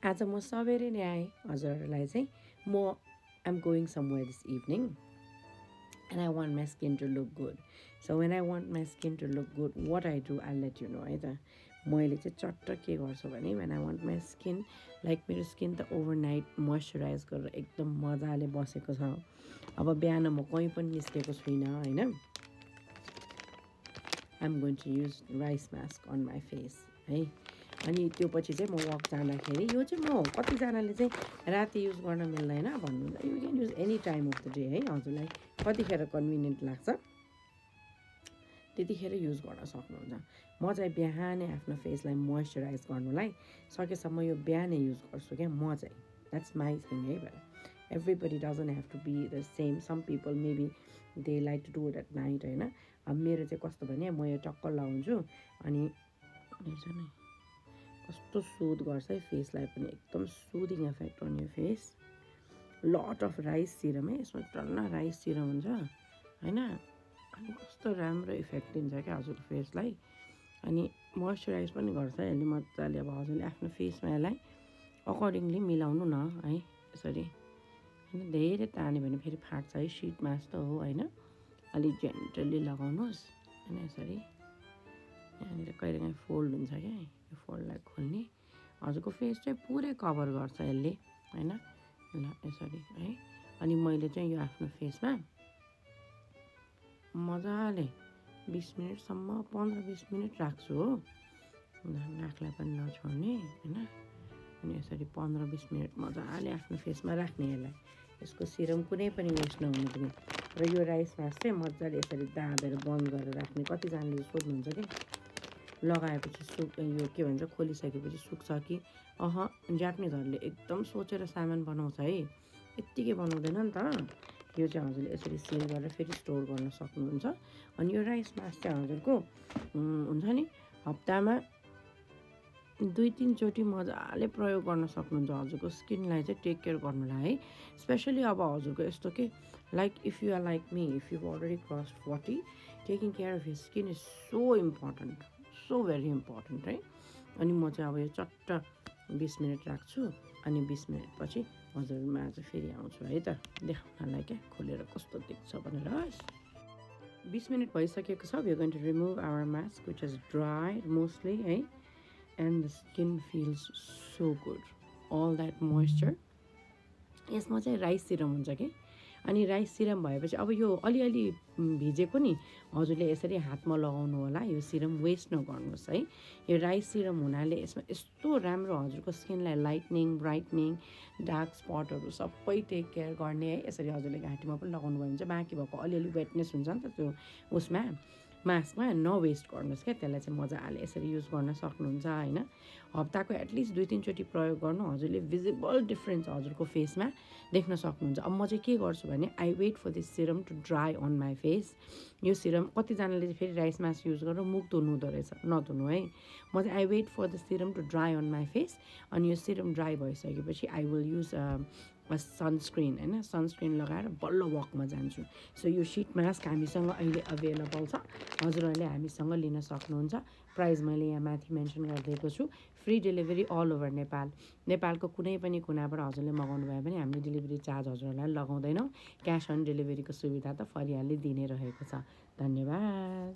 आज म सबेरै नै आएँ हजुरहरूलाई चाहिँ I'm going somewhere this evening and I want my skin to look good. So when I want my skin to look good, what I do, I'll let you know है त मैले चाहिँ चट्ट के गर्छु भने when I want my skin मेरो skin त ओभरनाइट मोइस्चराइज गरेर एकदम मजाले बसेको छ। अब बिहान म कहीँ पनि निस्केको छुइनँ होइन। I'm going to use rice mask on my face है। अनि त्यो पछि चाहिँ म वक जाँदाखेरि यो चाहिँ म कतिजनाले चाहिँ राति युज गर्न मिल्दैन भन्नुहुन्छ। You can use any time of the day है। हजुरलाई कतिखेर कन्भिनियन्ट लाग्छ त्यतिखेर युज गर्न सक्नुहुन्छ। म चाहिँ बिहानै आफ्नो फेसलाई मोइस्चराइज गर्नुलाई सकेसम्म यो बिहानै युज गर्छु क्या म चाहिँ। द्याट्स माई थिङ है। But everybody doesn't have to be the same. Some people maybe they like to do it at night होइन। अब मेरो चाहिँ कस्तो भने म यो टक्क लगाउँछु अनि कस्तो सुद गर्छ है फेसलाई पनि एकदम सुदिङ इफेक्ट अन यो face. Lot of rice serum है यसमा टन्न राइस सिरम हुन्छ होइन। अनि कस्तो राम्रो इफेक्ट दिन्छ क्या हजुरको फेसलाई। अनि मोइस्चराइज पनि गर्छ यसले मजाले। अब हजुरले आफ्नो फेसमा यसलाई अकर्डिङली मिलाउनु न है यसरी होइन। धेरै तान्यो भने फेरि फाट्छ है। सिट मास्क त हो होइन। अलिक जेन्टली लगाउनुहोस् होइन यसरी। यहाँनिर कहिलेकाहीँ फोल्ड हुन्छ क्या यो फोल्डलाई खोल्ने। हजुरको फेस चाहिँ पुरै कभर गर्छ यसले होइन। ल यसरी है। अनि मैले चाहिँ यो आफ्नो फेसमा मजाले 20 मिनटसम्म 15-20 मिनट राख्छु हो। नाकलाई पनि नछोड्ने होइन। अनि यसरी 15-20 मिनट मजाले आफ्नो फेसमा राख्ने यसलाई। यसको सिरम कुनै पनि वेस्ट नहुनु दिने। र यो राइस मास्क चाहिँ मजाले यसरी दाबेर बन्द गरेर राख्ने। कतिजनाले सोध्नुहुन्छ कि लगाएपछि यो के भन्छ खोलिसकेपछि सुक्छ कि जापानिजहरूले एकदम सोचेर सामान बनाउँछ है। यत्तिकै बनाउँदैन नि त। यो चाहिँ हजुरले यसरी सिल गरेर फेरि स्टोर गर्न सक्नुहुन्छ। अनि यो राइस मास्क चाहिँ हजुरको हुन्छ नि हप्तामा 2-3 चोटि मजाले प्रयोग गर्न सक्नुहुन्छ हजुरको स्किनलाई चाहिँ टेक केयर गर्नुलाई है। स्पेसली अब हजुरको यस्तो के like if you are like me, if you already cross 40, taking care of your skin is so important, so very important है। अनि म चाहिँ अब यो चट्ट 20 मिनट राख्छु अनि 20 मिनट पछि हजुरमा आज फेरि आउँछु है त देखाउनलाई क्या खोलेर कस्तो देख्छ भनेर। 20 मिनट भइसकेको छ। We are going to remove our mask which is dry mostly है। And the skin feels so good, all that moisture. यसमा चाहिँ राइस सिरम हुन्छ कि। अनि राइस सिरम भएपछि अब यो अलिअलि भिजेको नि हजुरले यसरी हातमा लगाउनु होला। यो सिरम वेस्ट नगर्नुहोस् है। यो राइस सिरम हुनाले यसमा यस्तो राम्रो हजुरको स्किनलाई लाइटनिङ, ब्राइटनिङ, डार्क स्पटहरू सबै टेक केयर गर्ने है। यसरी हजुरले घाँटीमा पनि लगाउनु भयो भने चाहिँ बाँकी भएको अलिअलि वेटनेस हुन्छ नि त त्यो उसमा मास्कमा नवेस्ट गर्नुहोस् क्या। त्यसलाई चाहिँ मजाले यसरी युज गर्न सक्नुहुन्छ होइन। हप्ताको एटलिस्ट 2-3 चोटि प्रयोग गर्नु हजुरले भिजिबल डिफ्रेन्स हजुरको फेसमा देख्न सक्नुहुन्छ। अब म चाहिँ के गर्छु भने I wait for this serum to dry on my face. यो सिरम कतिजनाले चाहिँ फेरि राइस मास्क युज गरेर मुख धुनु हुँदो रहेछ, नधुनु है। म चाहिँ I wait for the serum to dry on my face. अनि यो सिरम ड्राई भइसकेपछि आई विल युज सनस्क्रिन होइन। सनस्क्रिन लगाएर बल्ल वकमा जान्छु। सो यो सिट मास्क हामीसँग अहिले अभाइलेबल छ। हजुरहरूले हामीसँग लिन सक्नुहुन्छ। प्राइस मैले यहाँ माथि मेन्सन गरिदिएको छु। Free delivery all over Nepal. नेपालको कुनै पनि कुनाबाट हजुरले मगाउनु भयो भने हामीले डेलिभरी चार्ज हजुरहरूलाई लगाउँदैनौँ। क्यास अन डेलिभरीको सुविधा त फरियाले दिने रहेको छ। धन्यवाद।